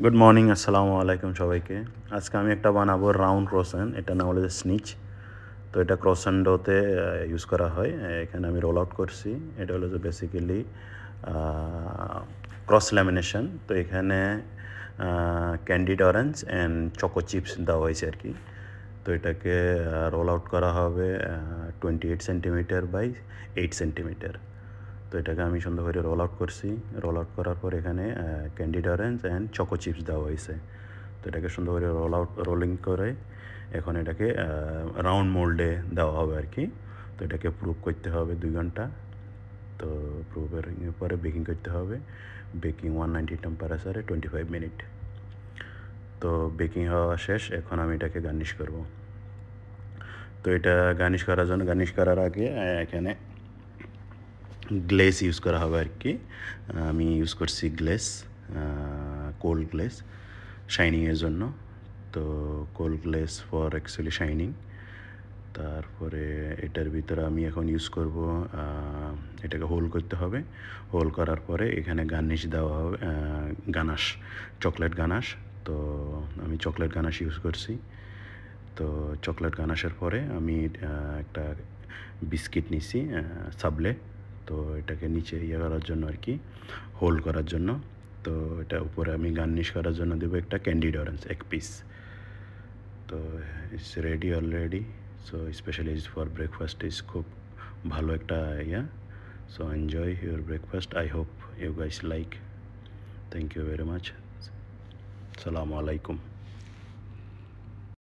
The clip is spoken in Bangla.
গুড মর্নিং, আসসালামু আলাইকুম সবাইকে। আজকে আমি একটা বানাবো রাউন্ড ক্রোসেন। এটা নাম হলো স্নিচ। তো এটা ক্রোসেন ডোতে ইউজ করা হয়। এখানে আমি রোল আউট করছি। এটা হলো যে বেসিক্যালি ক্রস ল্যামিনেশন। তো এখানে candid orange and choco chips দেওয়া হয়েছে আর কি। তো এটাকে রোল আউট করা হবে 28 সেন্টিমিটার বাই 8 সেন্টিমিটার। তো এটাকে আমি সুন্দর করে রোল আউট করছি। রোল আউট করার পর এখানে candid orange and choco chips দেওয়া হয়েছে। তো এটাকে সুন্দর করে রোলিং করে এখন এটাকে রাউন্ড মোল্ডে দেওয়া হবে আর কি। তো এটাকে প্রুভ করতে হবে 2 ঘন্টা। তো প্রুভের পরে বেকিং করতে হবে। বেকিং 190 টেম্পারেচারে 25 মিনিট। তো বেকিং হওয়া শেষ। এখন আমি এটাকে গার্নিশ করব। তো এটা গার্নিশ করার আগে এখানে গ্লেস ইউজ করা হবে আর কি। আমি ইউজ করছি গ্লেস, কোল্ড গ্লেস শাইনিংয়ের জন্য। তো কোল্ড গ্লেস ফর অ্যাকচুয়ালি শাইনিং। তারপরে এটার ভিতরে আমি এখন ইউজ করব, এটাকে হোল করতে হবে। হোল করার পরে এখানে গার্নিশ দেওয়া হবে, গানাশ, চকলেট গানাশ। তো আমি চকলেট গানাশ ইউজ করছি। তো চকলেট গানাশের পরে আমি একটা বিস্কিট নিছি, সাবলে। তো এটাকে নিচে করার জন্য আর কি, হোল্ড করার জন্য। তো এটা উপরে আমি গার্নিশ করার জন্য দেবো একটা ক্যান্ডিড অরেঞ্জ 1 পিস। তো it's ready already. So specially for breakfast is খুব ভালো একটা ইয়া। So enjoy your breakfast. I hope you guys like. Thank you very much. আসসালামু আলাইকুম।